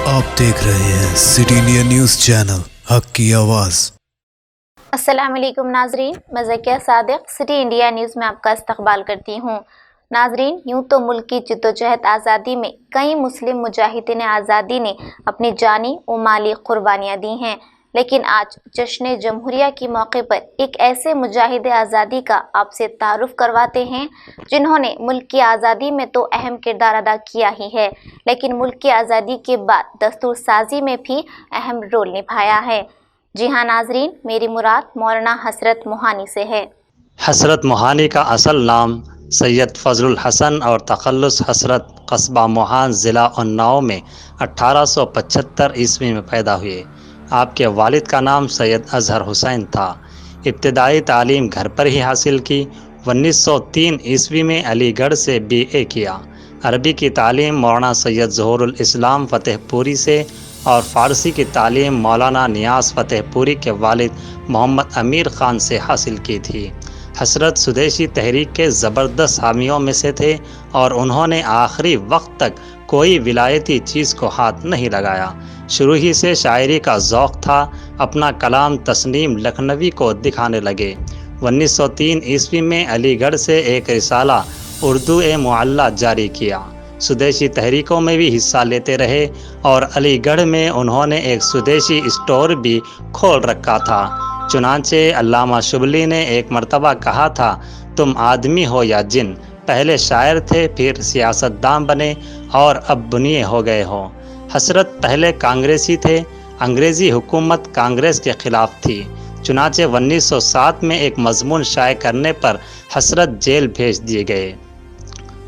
आप देख रहे हैं सिटी इंडिया न्यूज़ चैनल हक की आवाज़। अस्सलाम वालेकुम नाजरीन, मैं Zakia Sadiq city India news में आपका इस्तकबाल करती हूँ। नाजरीन, यूँ तो मुल्क की जद्दोजहद आज़ादी में कई मुस्लिम मुजाहिदीन आज़ादी ने अपनी जानी व माली कुर्बानियाँ दी हैं, लेकिन आज जश्न जमहूरिया के मौके पर एक ऐसे मुजाहिद आज़ादी का आपसे तारुफ करवाते हैं जिन्होंने मुल्क की आज़ादी में तो अहम किरदार अदा किया ही है, लेकिन मुल्क की आज़ादी के बाद दस्तूर साजी में भी अहम रोल निभाया है। जी हाँ नाजरीन, मेरी मुराद मौलाना हसरत मोहानी से है। हसरत मोहानी का असल नाम सैयद फजलुल हसन और तखल्लुस हसरत कस्बा मोहान ज़िला उन्नाव में 1875 ईस्वी में पैदा हुए। आपके वालिद का नाम सैयद अजहर हुसैन था। इब्तदाई तालीम घर पर ही हासिल की। 1903 ईस्वी में अलीगढ़ से BA किया। अरबी की तालीम मौलाना सैयद ज़हुरुल इस्लाम फ़तेहपुरी से और फ़ारसी की तालीम मौलाना नियाज़ फ़तेहपुरी के वालिद मोहम्मद अमीर ख़ान से हासिल की थी। हसरत स्वदेशी तहरीक के ज़बरदस्त हामियों में से थे और उन्होंने आखिरी वक्त तक कोई विलायती चीज़ को हाथ नहीं लगाया। शुरू ही से शायरी का ज़ौक़ था। अपना कलाम तस्नीम लखनवी को दिखाने लगे। 1903 ईस्वी में अलीगढ़ से एक रिसाला उर्दू मुअल्ला जारी किया। स्वदेशी तहरीकों में भी हिस्सा लेते रहे और अलीगढ़ में उन्होंने एक स्वदेशी स्टोर भी खोल रखा था। चुनांचे अल्लामा शुबली ने एक मर्तबा कहा था, तुम आदमी हो या जिन, पहले शायर थे फिर सियासतदान बने और अब बुनिये हो गए हो। हसरत पहले कांग्रेसी थे। अंग्रेज़ी हुकूमत कांग्रेस के ख़िलाफ़ थी। चुनांचे 1907 में एक मजमून शाये करने पर हसरत जेल भेज दिए गए।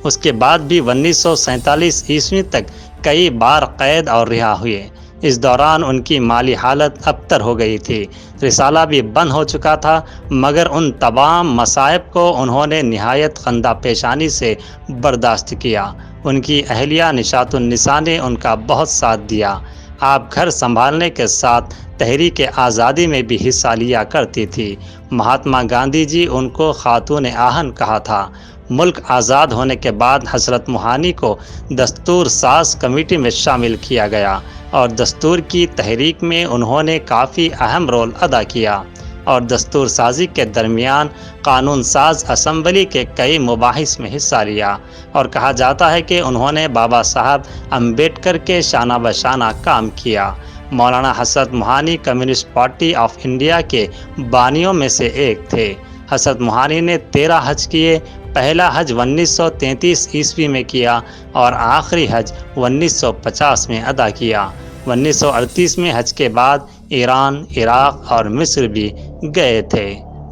उसके बाद भी 1947 ईस्वी तक कई बार कैद और रिहा हुए। इस दौरान उनकी माली हालत अबतर हो गई थी। रिसाला भी बंद हो चुका था, मगर उन तमाम मसाइब को उन्होंने निहायत खंदा पेशानी से बर्दाश्त किया। उनकी अहलिया निशातुन्निसा ने उनका बहुत साथ दिया। आप घर संभालने के साथ तहरीक आज़ादी में भी हिस्सा लिया करती थी। महात्मा गांधी जी उनको खातून आहन कहा था। मुल्क आज़ाद होने के बाद हसरत मोहानी को दस्तूर साज कमेटी में शामिल किया गया और दस्तूर की तहरीक में उन्होंने काफ़ी अहम रोल अदा किया और दस्तूर साजी के दरमियान कानून साज असम्बली के कई मुबाहिस में हिस्सा लिया और कहा जाता है कि उन्होंने बाबा साहब अम्बेडकर के शाना बशाना काम किया। मौलाना हसरत Mohani communist party of India के बानियों में से एक थे। हसरत मोहानी ने 13 हज किए। पहला हज 1933 ईस्वी में किया और आखिरी हज 1950 में अदा किया। 1938 में हज के बाद ईरान, इराक़ और मिस्र भी गए थे।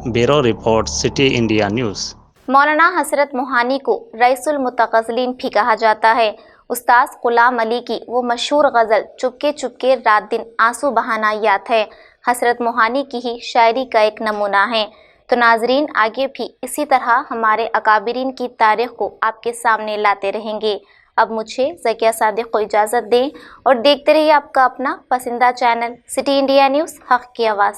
Bureau report city India news. मौलाना हसरत मोहानी को रईसुल मुतगज़्ज़लिन भी कहा जाता है। उस्ताद गुलाम अली की वो मशहूर गज़ल चुपके चुपके रात दिन आंसू बहाना याद है, हसरत मोहानी की ही शायरी का एक नमूना है। तो नाजरीन, आगे भी इसी तरह हमारे अकाबिरीन की तारीख़ को आपके सामने लाते रहेंगे। अब मुझे ज़किया सादिक को इजाज़त दें और देखते रहिए आपका अपना पसंदीदा चैनल सिटी इंडिया न्यूज़ हक़ की आवाज़।